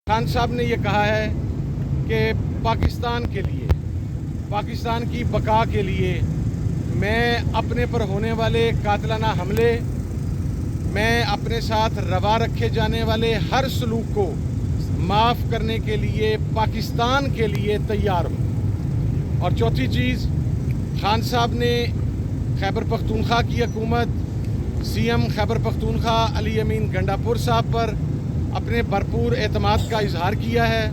خان صاحب نے یہ کہا ہے کہ پاکستان کے لیے، پاکستان کی بقا کے لیے میں اپنے پر ہونے والے قاتلانہ حملے، میں اپنے ساتھ روا رکھے جانے والے ہر سلوک کو معاف کرنے کے لیے پاکستان کے لیے تیار ہوں۔ اور چوتھی چیز، خان صاحب نے خیبر پختونخوا کی حکومت، سی ایم خیبر پختونخوا علی امین گنڈاپور صاحب پر اپنے بھرپور اعتماد کا اظہار کیا ہے،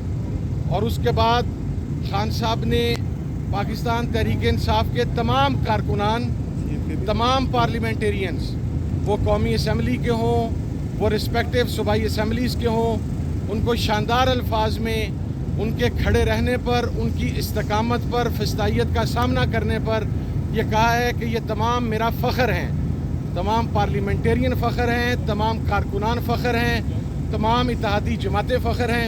اور اس کے بعد خان صاحب نے پاکستان تحریک انصاف کے تمام کارکنان، تمام پارلیمنٹیرینز، وہ قومی اسمبلی کے ہوں، وہ رسپیکٹیو صوبائی اسمبلیز کے ہوں، ان کو شاندار الفاظ میں ان کے کھڑے رہنے پر، ان کی استقامت پر، فسطائیت کا سامنا کرنے پر یہ کہا ہے کہ یہ تمام میرا فخر ہیں، تمام پارلیمنٹیرین فخر ہیں، تمام کارکنان فخر ہیں، تمام اتحادی جماعتیں فخر ہیں۔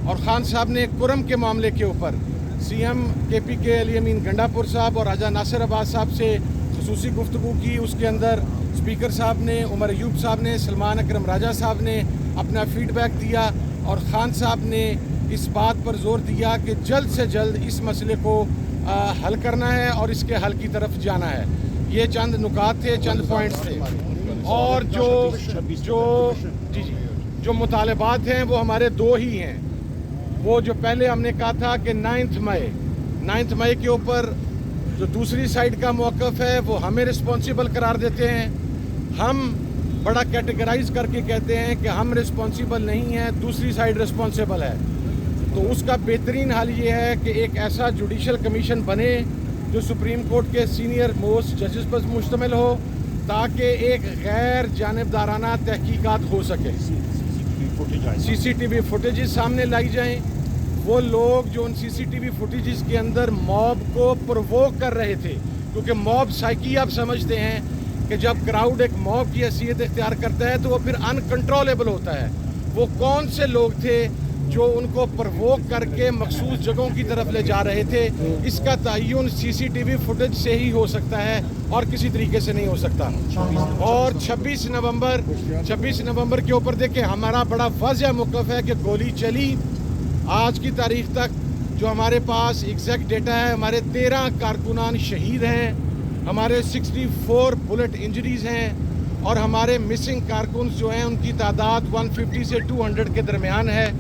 اور خان صاحب نے کرم کے معاملے کے اوپر سی ایم کے پی کے علی امین گنڈاپور صاحب اور راجہ ناصر عباس صاحب سے خصوصی گفتگو کی۔ اس کے اندر اسپیکر صاحب نے، عمر ایوب صاحب نے، سلمان اکرم راجہ صاحب نے اپنا فیڈ بیک دیا، اور خان صاحب نے اس بات پر زور دیا کہ جلد سے جلد اس مسئلے کو حل کرنا ہے اور اس کے حل کی طرف جانا ہے۔ یہ چند نکات تھے، چند پوائنٹس تھے، اور جو مطالبات ہیں وہ ہمارے دو ہی ہیں۔ وہ جو پہلے ہم نے کہا تھا کہ 9 مئی کے اوپر جو دوسری سائیڈ کا موقف ہے وہ ہمیں رسپانسیبل قرار دیتے ہیں، ہم بڑا کیٹیگرائز کر کے کہتے ہیں کہ ہم رسپانسیبل نہیں ہیں، دوسری سائیڈ رسپانسیبل ہے۔ تو اس کا بہترین حل یہ ہے کہ ایک ایسا جوڈیشل کمیشن بنے جو سپریم کورٹ کے سینئر موسٹ ججز پر مشتمل ہو، تاکہ ایک غیر جانبدارانہ تحقیقات ہو سکے، سی سی ٹی وی فوٹیجز سامنے لائی جائیں۔ وہ لوگ جو ان سی سی ٹی وی فوٹیجز کے اندر موب کو پرووک کر رہے تھے، کیونکہ موب سائیکی آپ سمجھتے ہیں کہ جب کراؤڈ ایک موب کی حیثیت اختیار کرتا ہے تو وہ پھر انکنٹرولیبل ہوتا ہے۔ وہ کون سے لوگ تھے جو ان کو پرووک کر کے مخصوص جگہوں کی طرف لے جا رہے تھے، اس کا تعین سی سی ٹی وی فوٹیج سے ہی ہو سکتا ہے اور کسی طریقے سے نہیں ہو سکتا۔ اور 26 نومبر کے اوپر دیکھیں، ہمارا بڑا واضح موقف ہے کہ گولی چلی۔ آج کی تاریخ تک جو ہمارے پاس ایگزیکٹ ڈیٹا ہے، ہمارے 13 کارکنان شہید ہیں، ہمارے 64 بلٹ انجریز ہیں، اور ہمارے مسنگ کارکنز جو ہیں ان کی تعداد 150 سے 200 کے درمیان ہے۔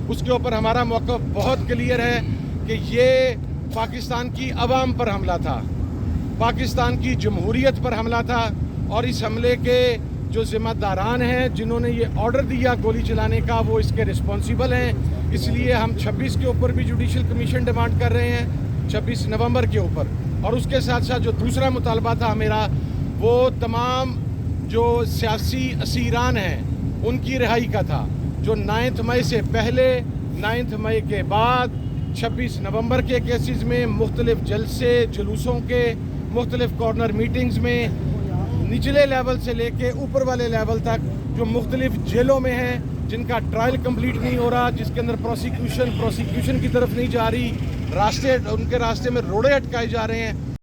اس کے اوپر ہمارا موقف بہت کلیئر ہے کہ یہ پاکستان کی عوام پر حملہ تھا، پاکستان کی جمہوریت پر حملہ تھا، اور اس حملے کے جو ذمہ داران ہیں، جنہوں نے یہ آرڈر دیا گولی چلانے کا، وہ اس کے رسپانسیبل ہیں۔ اس لیے ہم 26 کے اوپر بھی جوڈیشل کمیشن ڈیمانڈ کر رہے ہیں، 26 نومبر کے اوپر۔ اور اس کے ساتھ ساتھ جو دوسرا مطالبہ تھا میرا، وہ تمام جو سیاسی اسیران ہیں ان کی رہائی کا تھا، جو 9 مئی سے پہلے، 9 مئی کے بعد، 26 نومبر کے کیسز میں، مختلف جلسے جلوسوں کے، مختلف کارنر میٹنگز میں، نچلے لیول سے لے کے اوپر والے لیول تک، جو مختلف جیلوں میں ہیں، جن کا ٹرائل کمپلیٹ نہیں ہو رہا، جس کے اندر پروسیکیوشن کی طرف نہیں جا رہی، ان کے راستے میں روڑے اٹکائے جا رہے ہیں،